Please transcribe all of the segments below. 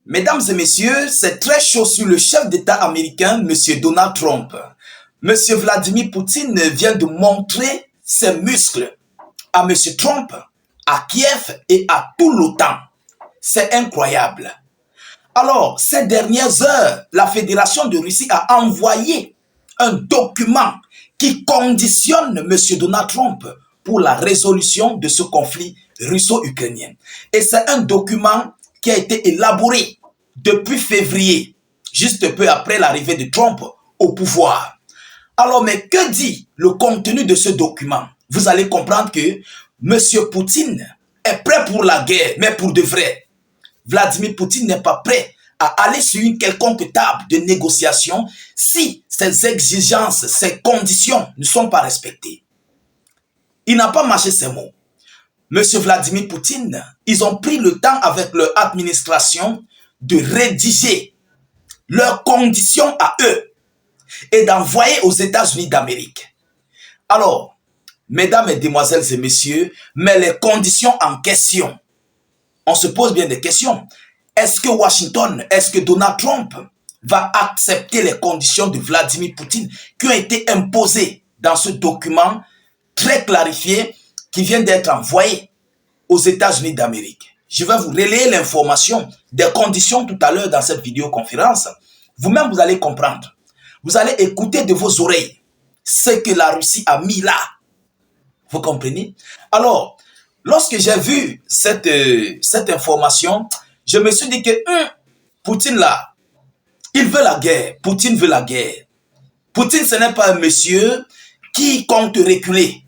Mesdames et messieurs, c'est très chaud sur le chef d'État américain, M. Donald Trump. M. Vladimir Poutine vient de montrer ses muscles à M. Trump, à Kiev et à tout l'OTAN. C'est incroyable. Alors, ces dernières heures, la Fédération de Russie a envoyé un document qui conditionne M. Donald Trump pour la résolution de ce conflit russo-ukrainien. Et c'est un document qui a été élaboré depuis février, juste peu après l'arrivée de Trump au pouvoir. Alors, mais que dit le contenu de ce document? Vous allez comprendre que M. Poutine est prêt pour la guerre, mais pour de vrai. Vladimir Poutine n'est pas prêt à aller sur une quelconque table de négociation si ces exigences, ces conditions ne sont pas respectées. Il n'a pas mâché ses mots. Monsieur Vladimir Poutine, ils ont pris le temps avec leur administration de rédiger leurs conditions à eux et d'envoyer aux États-Unis d'Amérique. Alors, mesdames, mesdemoiselles et messieurs, mais les conditions en question, on se pose bien des questions. Est-ce que Washington, est-ce que Donald Trump va accepter les conditions de Vladimir Poutine qui ont été imposées dans ce document très clarifié qui vient d'être envoyé aux États-Unis d'Amérique? Je vais vous relayer l'information des conditions tout à l'heure dans cette vidéoconférence. Vous-même, vous allez comprendre. Vous allez écouter de vos oreilles ce que la Russie a mis là. Vous comprenez? Alors, lorsque j'ai vu cette information, je me suis dit que Poutine là, il veut la guerre. Poutine veut la guerre. Poutine, ce n'est pas un monsieur qui compte reculer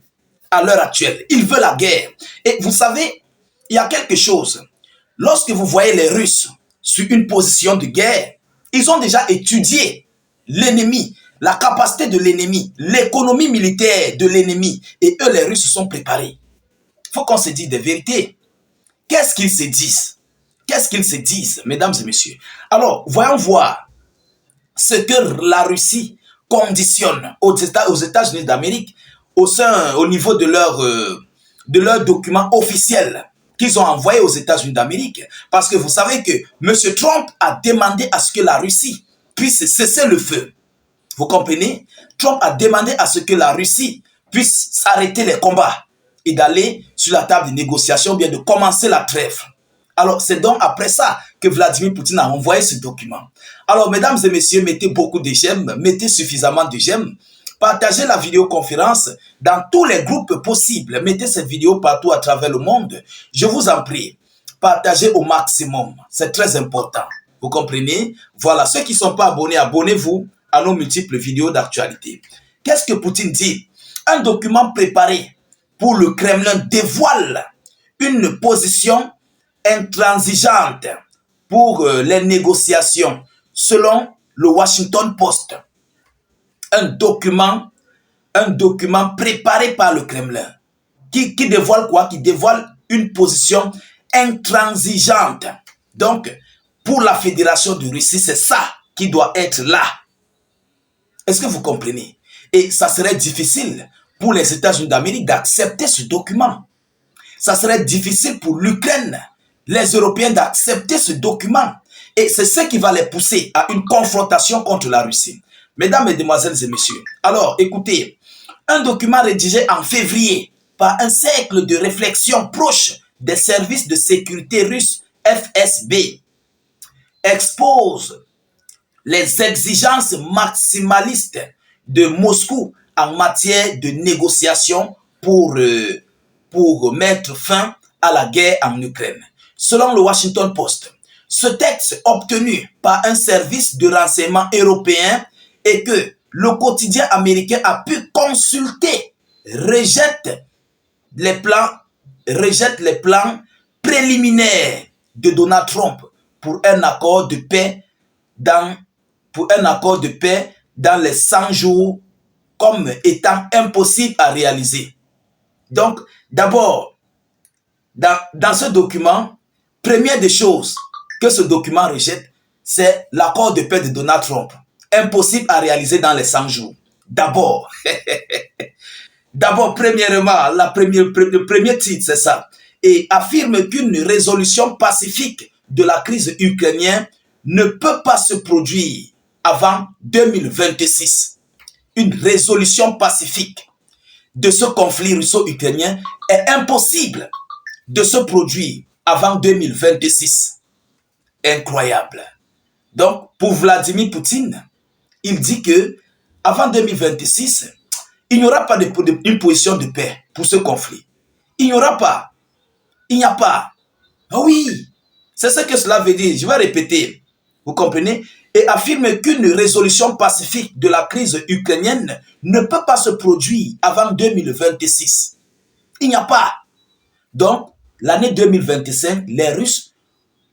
à l'heure actuelle. Il veut la guerre. Et vous savez, il y a quelque chose. Lorsque vous voyez les Russes sur une position de guerre, ils ont déjà étudié l'ennemi, la capacité de l'ennemi, l'économie militaire de l'ennemi. Et eux, les Russes, se sont préparés. Il faut qu'on se dise des vérités. Qu'est-ce qu'ils se disent? Qu'est-ce qu'ils se disent, mesdames et messieurs? Alors, voyons voir ce que la Russie conditionne aux États-Unis d'Amérique au niveau de leur document officiel qu'ils ont envoyé aux États-Unis d'Amérique. Parce que vous savez que M. Trump a demandé à ce que la Russie puisse cesser le feu. Vous comprenez? Trump a demandé à ce que la Russie puisse s'arrêter les combats et d'aller sur la table de négociation, bien de commencer la trêve. Alors, c'est donc après ça que Vladimir Poutine a envoyé ce document. Alors, mesdames et messieurs, mettez beaucoup de j'aime, mettez suffisamment de j'aime. Partagez la vidéoconférence dans tous les groupes possibles. Mettez cette vidéo partout à travers le monde. Je vous en prie, partagez au maximum. C'est très important. Vous comprenez? Voilà, ceux qui ne sont pas abonnés, abonnez-vous à nos multiples vidéos d'actualité. Qu'est-ce que Poutine dit? Un document préparé pour le Kremlin dévoile une position intransigeante pour les négociations, selon le Washington Post. Un document préparé par le Kremlin qui dévoile quoi? Qui dévoile une position intransigeante. Donc, pour la Fédération de Russie, c'est ça qui doit être là. Est-ce que vous comprenez? Et ça serait difficile pour les États-Unis d'Amérique d'accepter ce document. Ça serait difficile pour l'Ukraine, les Européens d'accepter ce document. Et c'est ce qui va les pousser à une confrontation contre la Russie. Mesdames, mesdemoiselles et messieurs, alors écoutez, un document rédigé en février par un cercle de réflexion proche des services de sécurité russes FSB expose les exigences maximalistes de Moscou en matière de négociation pour mettre fin à la guerre en Ukraine. Selon le Washington Post, ce texte obtenu par un service de renseignement européen et que le quotidien américain a pu consulter rejette les plans préliminaires de Donald Trump pour un accord de paix dans les 100 jours comme étant impossible à réaliser. Donc, d'abord, dans ce document, première des choses que ce document rejette, c'est l'accord de paix de Donald Trump. Impossible à réaliser dans les 100 jours. D'abord, premièrement, le premier titre, c'est ça. Et affirme qu'une résolution pacifique de la crise ukrainienne ne peut pas se produire avant 2026. Une résolution pacifique de ce conflit russo-ukrainien est impossible de se produire avant 2026. Incroyable. Donc, pour Vladimir Poutine, il dit que avant 2026, il n'y aura pas une position de paix pour ce conflit. Il n'y aura pas. Il n'y a pas. Ah oui, c'est ce que cela veut dire. Je vais répéter. Vous comprenez? Et affirme qu'une résolution pacifique de la crise ukrainienne ne peut pas se produire avant 2026. Il n'y a pas. Donc, l'année 2025, les Russes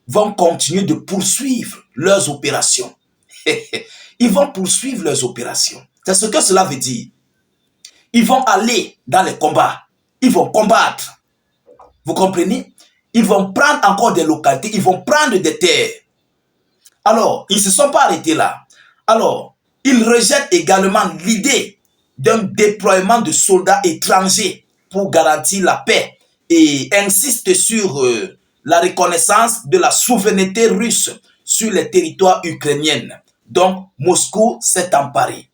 vont continuer de poursuivre leurs opérations. Ils vont poursuivre leurs opérations. C'est ce que cela veut dire. Ils vont aller dans les combats. Ils vont combattre. Vous comprenez? Ils vont prendre encore des localités. Ils vont prendre des terres. Alors, ils ne se sont pas arrêtés là. Alors, ils rejettent également l'idée d'un déploiement de soldats étrangers pour garantir la paix et insistent sur la reconnaissance de la souveraineté russe sur les territoires ukrainiens. Donc, Moscou s'est emparé.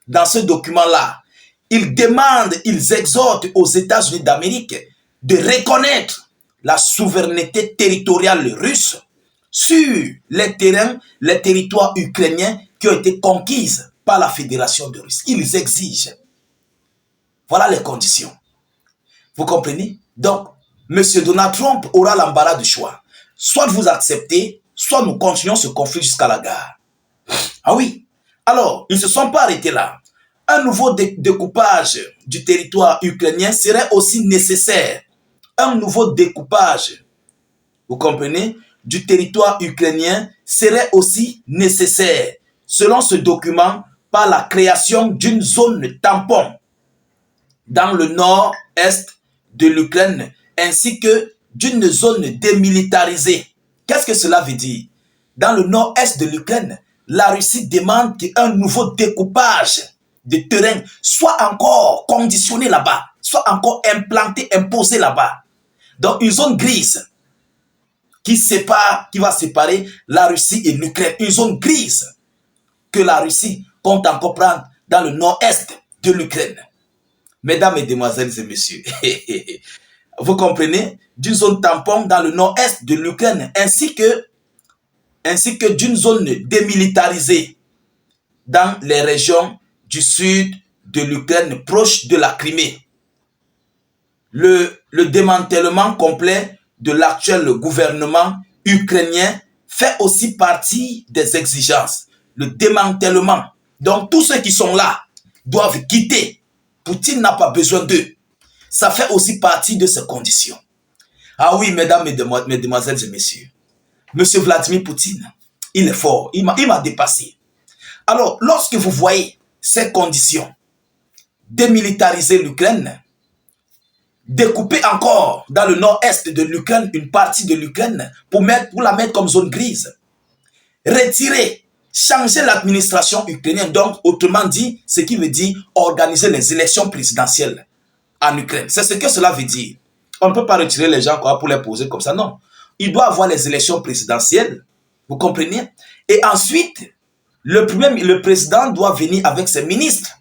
Dans ce document-là, ils demandent, ils exhortent aux États-Unis d'Amérique de reconnaître la souveraineté territoriale russe sur les terrains, les territoires ukrainiens qui ont été conquis par la Fédération de Russie. Ils exigent. Voilà les conditions. Vous comprenez? Donc, M. Donald Trump aura l'embarras du choix. Soit vous acceptez, soit nous continuons ce conflit jusqu'à la gare. Ah oui. Alors, ils ne se sont pas arrêtés là. Un nouveau découpage du territoire ukrainien serait aussi nécessaire. Un nouveau découpage, vous comprenez, du territoire ukrainien serait aussi nécessaire, selon ce document, par la création d'une zone tampon dans le nord-est de l'Ukraine, ainsi que d'une zone démilitarisée. Qu'est-ce que cela veut dire? Dans le nord-est de l'Ukraine, la Russie demande qu'un nouveau découpage de terrain soit encore conditionné là-bas, soit encore implanté, imposé là-bas. Donc une zone grise qui va séparer la Russie et l'Ukraine. Une zone grise que la Russie compte encore prendre dans le nord-est de l'Ukraine. Mesdames, mesdemoiselles et messieurs, vous comprenez? D'une zone tampon dans le nord-est de l'Ukraine, ainsi que d'une zone démilitarisée dans les régions du sud de l'Ukraine, proche de la Crimée. Le démantèlement complet de l'actuel gouvernement ukrainien fait aussi partie des exigences. Le démantèlement. Donc tous ceux qui sont là doivent quitter. Poutine n'a pas besoin d'eux. Ça fait aussi partie de ces conditions. Ah oui, mesdames, mesdemoiselles et messieurs. Monsieur Vladimir Poutine, il est fort. Il m'a dépassé. Alors, lorsque vous voyez ces conditions, démilitariser l'Ukraine, découper encore dans le nord-est de l'Ukraine une partie de l'Ukraine pour la mettre comme zone grise, retirer, changer l'administration ukrainienne, donc autrement dit, ce qui veut dire organiser les élections présidentielles en Ukraine. C'est ce que cela veut dire. On ne peut pas retirer les gens pour les poser comme ça, non. Il doit avoir les élections présidentielles, vous comprenez? Et ensuite, le président doit venir avec ses ministres.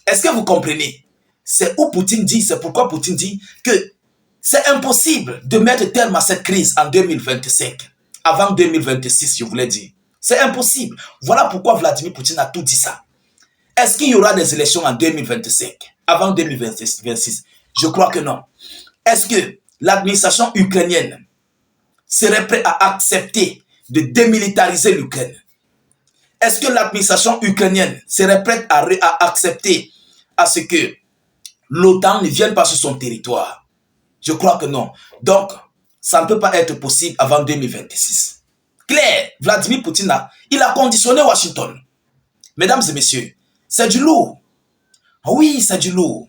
Est-ce que vous comprenez? C'est où Poutine dit, c'est pourquoi Poutine dit que c'est impossible de mettre terme à cette crise en 2025. Avant 2026, je voulais dire. C'est impossible. Voilà pourquoi Vladimir Poutine a tout dit ça. Est-ce qu'il y aura des élections en 2025? Avant 2026? Je crois que non. Est-ce que l'administration ukrainienne serait prête à accepter de démilitariser l'Ukraine? Est-ce que l'administration ukrainienne serait prête à accepter à ce que l'OTAN ne vienne pas sur son territoire? Je crois que non. Donc, ça ne peut pas être possible avant 2026. Claire, Vladimir Poutine, il a conditionné Washington. Mesdames et messieurs, c'est du lourd. Oui, c'est du lourd.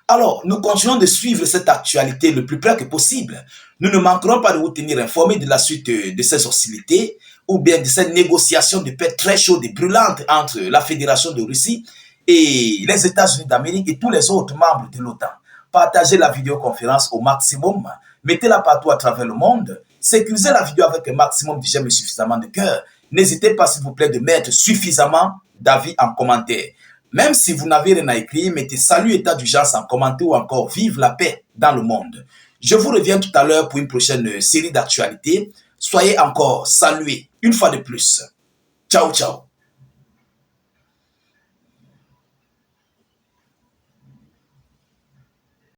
Alors, nous continuons de suivre cette actualité le plus près que possible. Nous ne manquerons pas de vous tenir informés de la suite de ces hostilités ou bien de cette négociation de paix très chaude et brûlante entre la Fédération de Russie et les États-Unis d'Amérique et tous les autres membres de l'OTAN. Partagez la vidéoconférence au maximum. Mettez-la partout à travers le monde. sécurisez la vidéo avec un maximum de j'aime et suffisamment de cœur. N'hésitez pas, s'il vous plaît, de mettre suffisamment d'avis en commentaire. Même si vous n'avez rien à écrire, mettez salut, état d'urgence en commentaire ou encore vive la paix dans le monde. Je vous reviens tout à l'heure pour une prochaine série d'actualités. Soyez encore salués une fois de plus. Ciao, ciao.